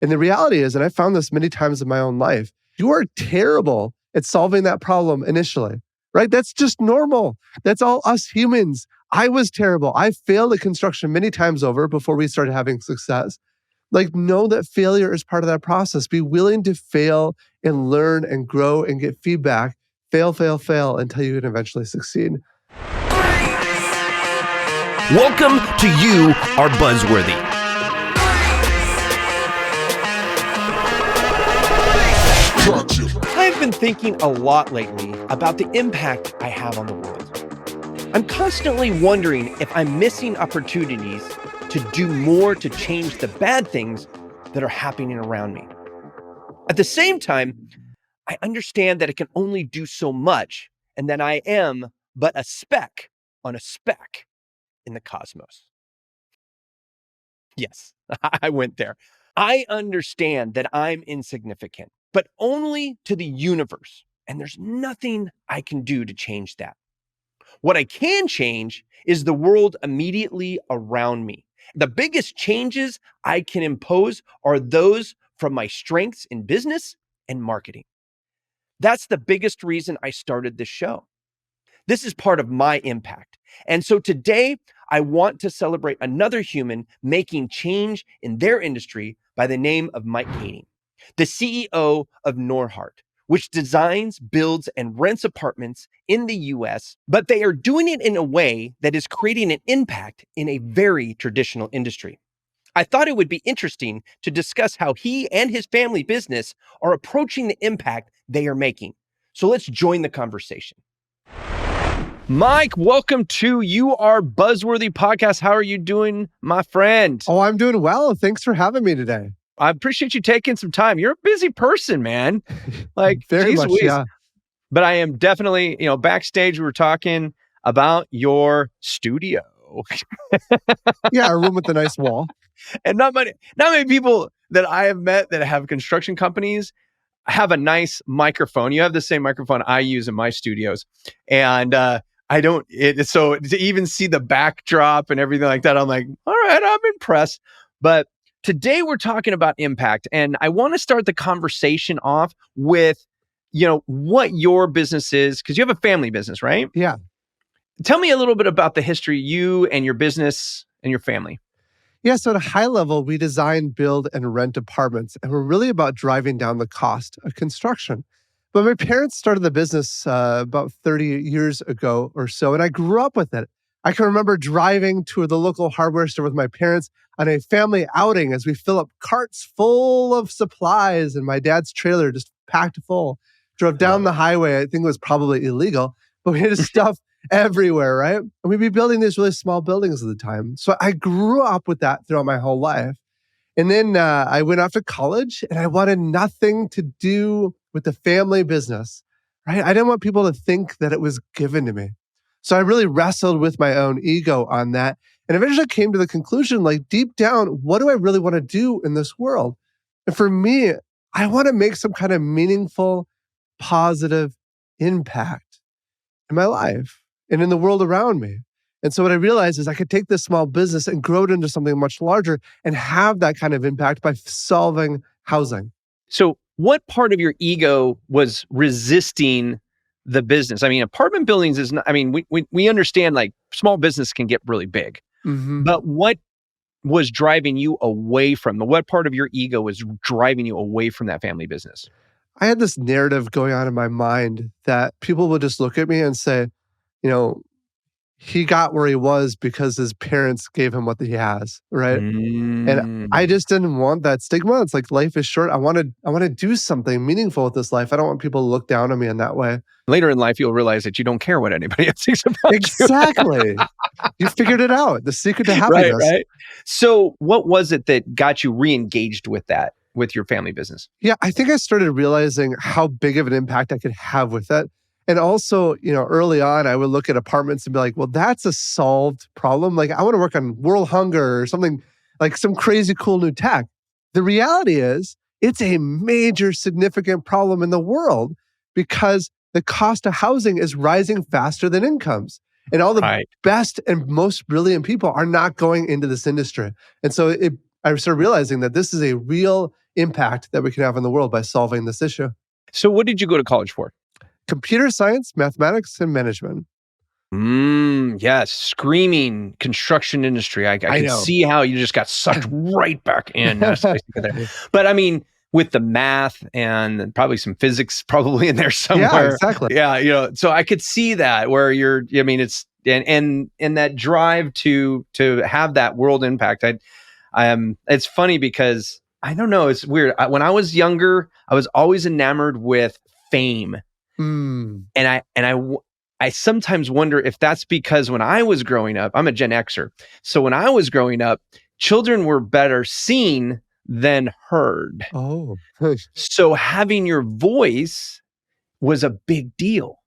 And the reality is, and I found this many times in my own life, you are terrible at solving that problem initially, right? That's just normal. That's all us humans. I was terrible. I failed at construction many times over before we started having success. Like, know that failure is part of that process. Be willing to fail and learn and grow and get feedback. Fail, fail, fail until you can eventually succeed. Welcome to You Are Buzzworthy. I've been thinking a lot lately about the impact I have on the world. I'm constantly wondering if I'm missing opportunities to do more to change the bad things that are happening around me. At the same time, I understand that I can only do so much and that I am but a speck on a speck in the cosmos. Yes, I went there. I understand that I'm insignificant, but only to the universe, and there's nothing I can do to change that. What I can change is the world immediately around me. The biggest changes I can impose are those from my strengths in business and marketing. That's the biggest reason I started this show. This is part of my impact. And so today, I want to celebrate another human making change in their industry by the name of Mike Kaeding, the CEO of Norhart, which designs, builds, and rents apartments in the US, but they are doing it in a way that is creating an impact in a very traditional industry. I thought it would be interesting to discuss how he and his family business are approaching the impact they are making. So let's join the conversation. Mike, welcome to You Are Buzzworthy podcast. How are you doing, my friend? Oh, I'm doing well. Thanks for having me today. I appreciate you taking some time. You're a busy person, man. Like, Very much, Louise. yeah. But I am definitely, backstage we were talking about your studio. Yeah, a room with a nice wall. And not many people that I have met that have construction companies have a nice microphone. You have the same microphone I use in my studios. And so to even see the backdrop and everything like that, I'm like, all right, I'm impressed. But today we're talking about impact. And I want to start the conversation off with, what your business is, because you have a family business, right? Yeah. Tell me a little bit about the history, you and your business and your family. Yeah, so at a high level, we design, build, and rent apartments, and we're really about driving down the cost of construction. But my parents started the business about 30 years ago or so, and I grew up with it. I can remember driving to the local hardware store with my parents on a family outing as we fill up carts full of supplies, and my dad's trailer just packed full. Drove down the highway. I think it was probably illegal, but we had stuff everywhere, right? And we'd be building these really small buildings at the time. So I grew up with that throughout my whole life. And then I went off to college and I wanted nothing to do with the family business, right? I didn't want people to think that it was given to me. So I really wrestled with my own ego on that and eventually came to the conclusion, like deep down, what do I really want to do in this world? And for me, I want to make some kind of meaningful, positive impact in my life and in the world around me. And so what I realized is I could take this small business and grow it into something much larger and have that kind of impact by solving housing. So what part of your ego was resisting the business? I mean, apartment buildings is not, I mean, we understand like small business can get really big, but what was driving you away from what part of your ego was driving you away from that family business? I had this narrative going on in my mind that people would just look at me and say, he got where he was because his parents gave him what he has, right? And I just didn't want that stigma. It's like life is short. I want to do something meaningful with this life. I don't want people to look down on me in that way. Later in life, you'll realize that you don't care what anybody else thinks about Exactly. You figured it out. The secret to happiness. Right. So what was it that got you re-engaged with that, with your family business? Yeah, I think I started realizing how big of an impact I could have with it. And also, early on, I would look at apartments and be like, well, that's a solved problem. Like, I want to work on world hunger or something like some crazy cool new tech. The reality is, it's a major, significant problem in the world because the cost of housing is rising faster than incomes. And all the best and most brilliant people are not going into this industry. And so I started realizing that this is a real impact that we can have in the world by solving this issue. So what did you go to college for? Computer science, mathematics, and management. Yes, screaming construction industry. I I can know. see how you just got sucked right back in. But I mean, with the math and probably some physics probably in there Yeah, somewhere. exactly. Yeah, so I could see that where I mean, it's and that drive to have that world impact. It's funny because I don't know, it's weird. When I was younger, I was always enamored with fame. Mm. I sometimes wonder if that's because when I was growing up, I'm a Gen Xer. So when I was growing up, children were better seen than heard. Oh. So having your voice was a big deal.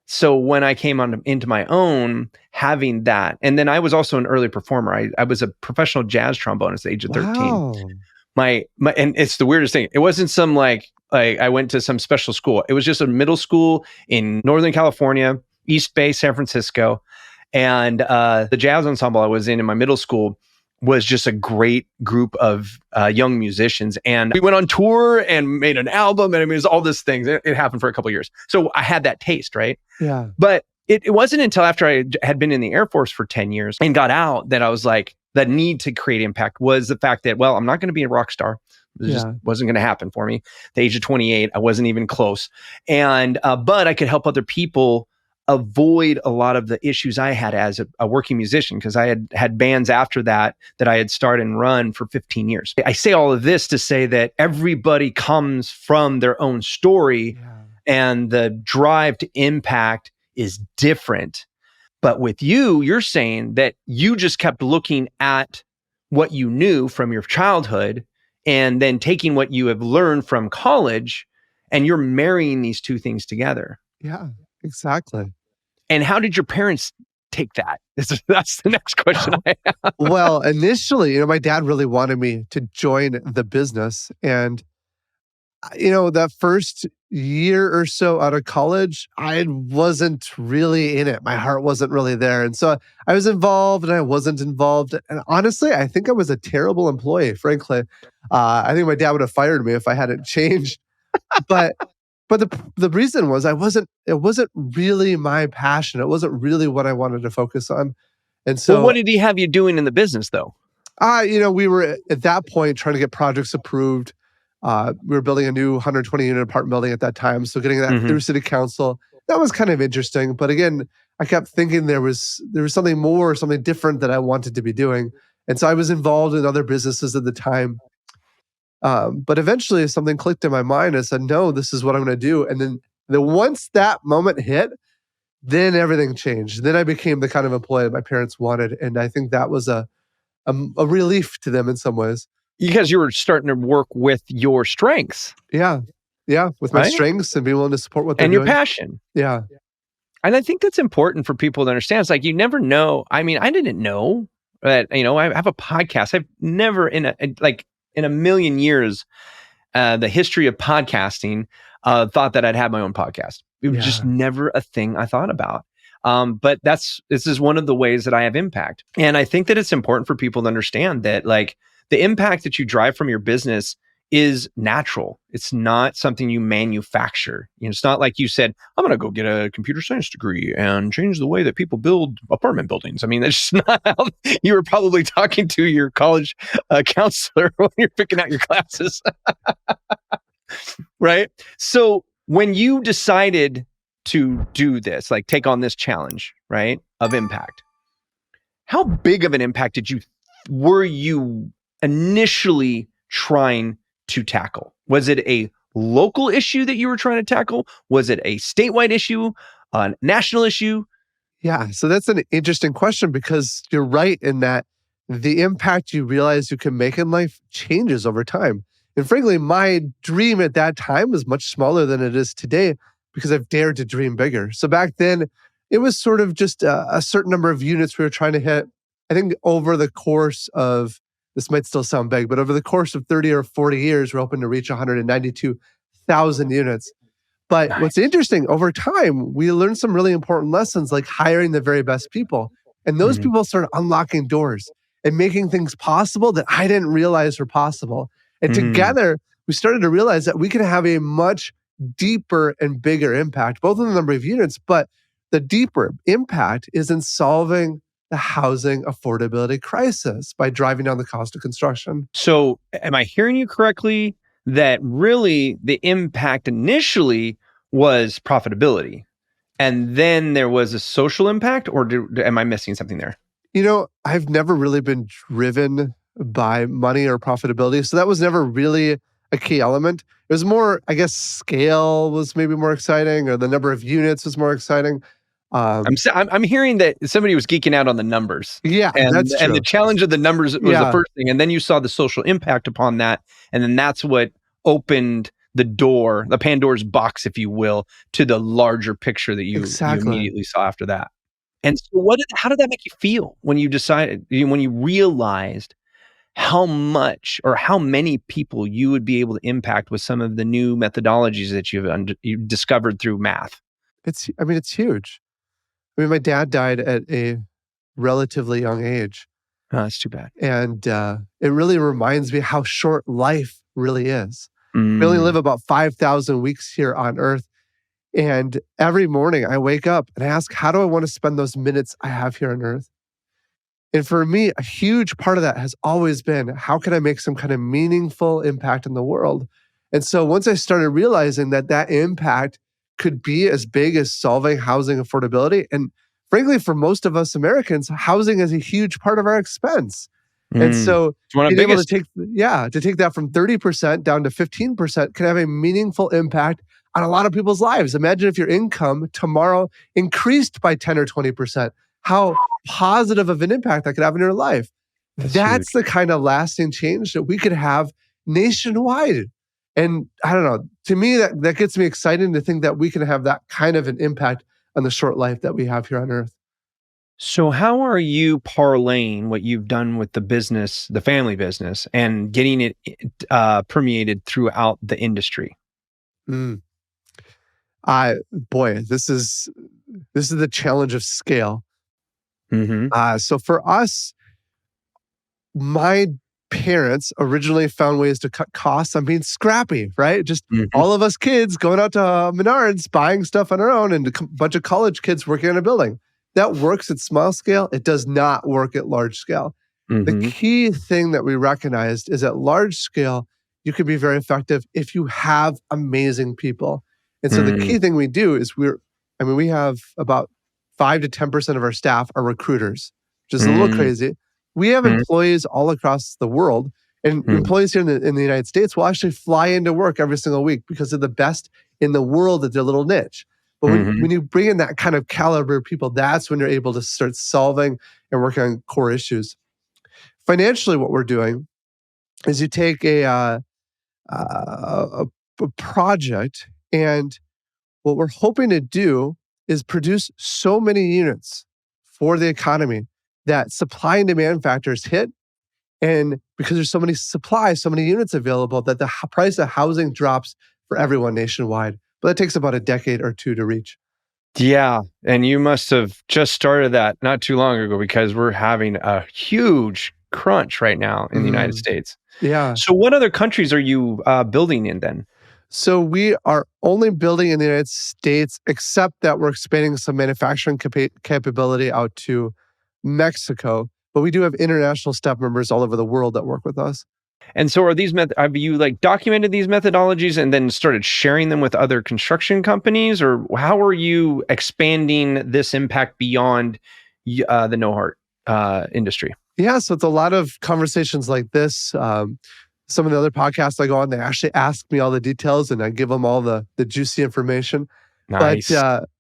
So when I came into my own, having that, and then I was also an early performer. I was a professional jazz trombonist at the age of 13. Wow. My and it's the weirdest thing. It wasn't some like I went to some special school. It was just a middle school in Northern California, East Bay, San Francisco. And the jazz ensemble I was in my middle school was just a great group of young musicians. And we went on tour and made an album. And I mean, it was all these things. It happened for a couple of years. So I had that taste, right? Yeah. But it wasn't until after I had been in the Air Force for 10 years and got out that I was like, the need to create impact was the fact that, well, I'm not going to be a rock star. It just wasn't going to happen for me. At the age of 28, I wasn't even close. And, but I could help other people avoid a lot of the issues I had as a working musician, because I had bands after that I had started and run for 15 years. I say all of this to say that everybody comes from their own story and the drive to impact is different. But with you, you're saying that you just kept looking at what you knew from your childhood and then taking what you have learned from college, and you're marrying these two things together. Yeah, exactly. And how did your parents take that? That's the next question I have. Well, initially, my dad really wanted me to join the business. And, that first year or so out of college, I wasn't really in it. My heart wasn't really there. And so I was involved and I wasn't involved. And honestly, I think I was a terrible employee, frankly. I think my dad would have fired me if I hadn't changed. But the reason was it wasn't really my passion. It wasn't really what I wanted to focus on. And so well, what did he have you doing in the business though? we were at that point trying to get projects approved. We were building a new 120 unit apartment building at that time. So getting that through city council, that was kind of interesting. But again, I kept thinking there was something more, something different that I wanted to be doing. And so I was involved in other businesses at the time. But eventually something clicked in my mind. I said, no, this is what I'm going to do. And then once that moment hit, then everything changed. Then I became the kind of employee my parents wanted. And I think that was a relief to them in some ways. Because you were starting to work with your strengths. Yeah. Yeah. With my strengths and being willing to support what they're doing. And your passion. Yeah. And I think that's important for people to understand. It's like, you never know. I mean, I didn't know that, I have a podcast. I've never in a million years, the history of podcasting, thought that I'd have my own podcast. It was just never a thing I thought about. But this is one of the ways that I have impact. And I think that it's important for people to understand that the impact that you drive from your business is natural. It's not something you manufacture. It's not like you said, I'm going to go get a computer science degree and change the way that people build apartment buildings. I mean, that's just not how you were probably talking to your college counselor when you're picking out your classes. Right? So when you decided to do this, take on this challenge, right, of impact, how big of an impact were you initially trying to tackle? Was it a local issue that you were trying to tackle? Was it a statewide issue, a national issue? Yeah, so that's an interesting question, because you're right in that the impact you realize you can make in life changes over time. And frankly, my dream at that time was much smaller than it is today, because I've dared to dream bigger. So back then, it was sort of just a certain number of units we were trying to hit. I think over the course of, this might still sound big, but over the course of 30 or 40 years, we're hoping to reach 192,000 units. But what's interesting, over time, we learned some really important lessons, like hiring the very best people. And those people started unlocking doors and making things possible that I didn't realize were possible. And Mm. together, we started to realize that we can have a much deeper and bigger impact, both in the number of units, but the deeper impact is in solving the housing affordability crisis by driving down the cost of construction. So, am I hearing you correctly that really the impact initially was profitability, and then there was a social impact, or am I missing something there? I've never really been driven by money or profitability. So that was never really a key element. It was more, I guess, scale was maybe more exciting, or the number of units was more exciting. I'm Um, s- I'm I'm hearing that somebody was geeking out on the numbers, yeah, and that's the true. challenge of the numbers was the Yeah, first thing, and then you saw the social impact upon that, and then that's what opened the door, the Pandora's box, if you will, to the larger picture that you exactly. immediately saw after that. And so how did that make you feel when you decided when you realized how much or how many people you would be able to impact with some of the new methodologies that you've discovered through math? It's huge. My dad died at a relatively young age. Oh, that's too bad. And it really reminds me how short life really is. We only live Mm. about 5,000 weeks here on earth. And every morning I wake up and I ask, how do I want to spend those minutes I have here on earth? And for me, a huge part of that has always been, how can I make some kind of meaningful impact in the world? And so once I started realizing that that impact could be as big as solving housing affordability, and frankly, for most of us Americans, housing is a huge part of our expense. And Mm. so It's one of being the able to biggest. take that from 30% down to 15% can have a meaningful impact on a lot of people's lives. Imagine if your income tomorrow increased by 10 or 20%. How positive of an impact that could have in your life. That's huge. That's the kind of lasting change that we could have nationwide. And I don't know, to me, that gets me excited to think that we can have that kind of an impact on the short life that we have here on earth. So how are you parlaying what you've done with the business, the family business, and getting it permeated throughout the industry? Mm. I Boy, this is the challenge of scale. Mhm. So for us, my parents originally found ways to cut costs on being scrappy, right? Just Mhm. all of us kids going out to Menards, buying stuff on our own, and a bunch of college kids working on a building. That works at small scale. It does not work at large scale. The Mhm. key thing that we recognized is at large scale, you can be very effective if you have amazing people. And so the Mm. key thing we do is we have about 5 to 10% of our staff are recruiters, which is a little Mm. crazy. We have Mm. employees all across the world, and Mm. employees here in the United States will actually fly into work every single week because they're the best in the world at their little niche. But Mhm. when you bring in that kind of caliber of people, that's when you're able to start solving and working on core issues. Financially, what we're doing is you take a project, and what we're hoping to do is produce so many units for the economy that supply and demand factors hit. And because there's so many supply, so many units available, that the price of housing drops for everyone nationwide. But that takes about a decade or two to reach. Yeah, and you must have just started that not too long ago because we're having a huge crunch right now in the United Mm, States. yeah. So what other countries are you, building in then? So we are only building in the United States, except that we're expanding some manufacturing capability out to Mexico. But we do have international staff members all over the world that work with us. And so are these have you, like, documented these methodologies and then started sharing them with other construction companies, or how are you expanding this impact beyond the Norhart, industry? Yeah, so it's a lot of conversations like this. Some of the other podcasts I go on, they actually ask me all the details, and I give them all the juicy information. Nice.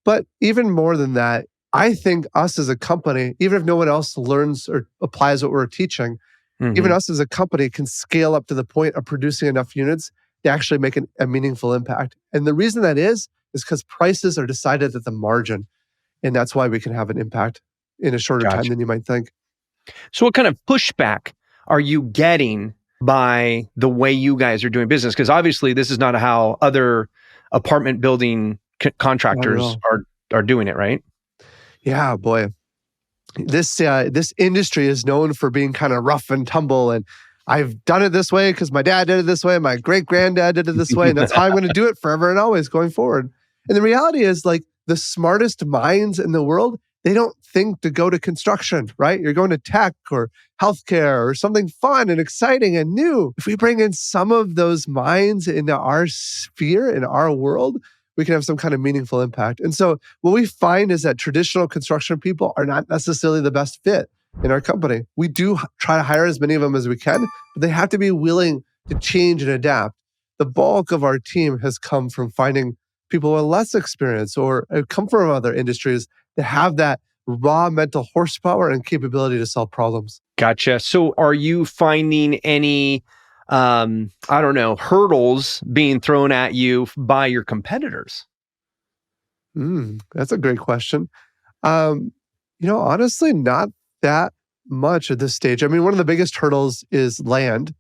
But even more than that, I think us as a company, even if no one else learns or applies what we're teaching, even Mhm. us as a company can scale up to the point of producing enough units to actually make a meaningful impact. And the reason that is because prices are decided at the margin, and that's why we can have an impact in a shorter time Gotcha. than you might think. So what kind of pushback are you getting by the way you guys are doing business? Because obviously this is not how other apartment building Not at contractors all. are doing it, right? Yeah, boy. This industry is known for being kind of rough and tumble, and I've done it this way because my dad did it this way, my great granddad did it this way, and that's how I'm going to do it forever and always going forward. And the reality is, like, the smartest minds in the world, they don't think to go to construction, right? You're going to tech or healthcare or something fun and exciting and new. If we bring in some of those minds into our sphere, in our world, we can have some kind of meaningful impact. And so what we find is that traditional construction people are not necessarily the best fit in our company. We do try to hire as many of them as we can, but they have to be willing to change and adapt. The bulk of our team has come from finding people with less experience or come from other industries that have that raw mental horsepower and capability to solve problems. Gotcha. So are you finding any, hurdles being thrown at you by your competitors? That's a great question. Honestly, not that much at this stage. I mean, one of the biggest hurdles is land.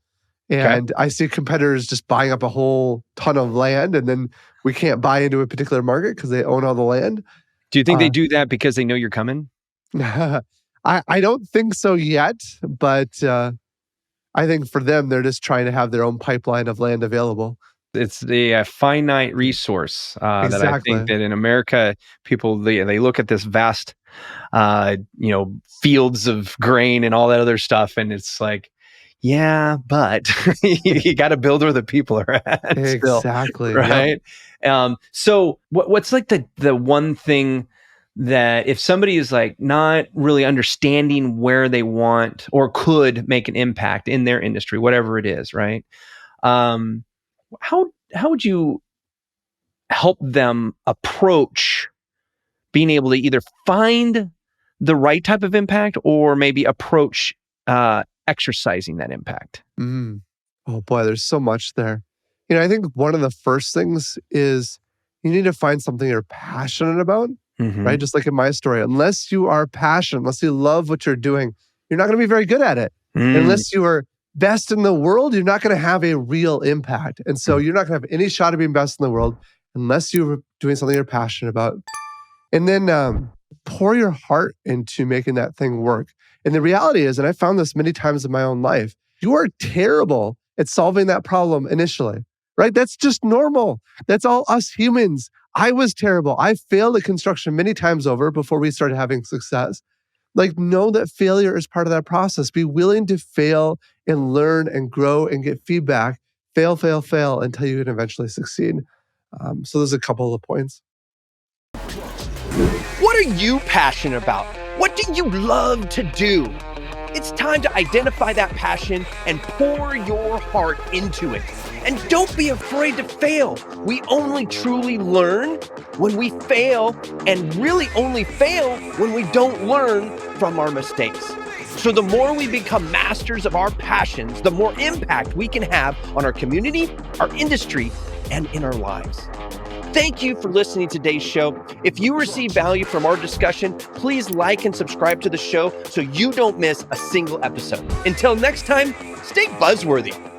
Okay. And I see competitors just buying up a whole ton of land, and then we can't buy into a particular market because they own all the land. Do you think they Uh, do that because they know you're coming? I don't think so yet, but I think for them, they're just trying to have their own pipeline of land available. It's the finite resource that I think Exactly. that in America, people, they look at this vast, fields of grain and all that other stuff, and it's like, yeah, but you got to build where the people are at still, Exactly. Yep. right? So what's like the one thing that if somebody is like not really understanding where they want or could make an impact in their industry, whatever it is, right? Um, how would you help them approach being able to either find the right type of impact or maybe approach exercising that impact? Mm. Oh boy, there's so much there. I think one of the first things is you need to find something you're passionate about, Mm-hmm. right? Just like in my story, unless you are passionate, unless you love what you're doing, you're not going to be very good at it. Unless you are best in the world, you're not going to have a real impact. And so you're not going to have any shot of being best in the world unless you're doing something you're passionate about. And then pour your heart into making that thing work. And the reality is, and I found this many times in my own life, you are terrible at solving that problem initially, right? That's just normal. That's all us humans. I was terrible. I failed at construction many times over before we started having success. Like, know that failure is part of that process. Be willing to fail and learn and grow and get feedback. Fail, fail, fail until you can eventually succeed. So there's a couple of points. What are you passionate about? What do you love to do? It's time to identify that passion and pour your heart into it. And don't be afraid to fail. We only truly learn when we fail, and really only fail when we don't learn from our mistakes. So the more we become masters of our passions, the more impact we can have on our community, our industry, and in our lives. Thank you for listening to today's show. If you receive value from our discussion, please like and subscribe to the show so you don't miss a single episode. Until next time, stay buzzworthy.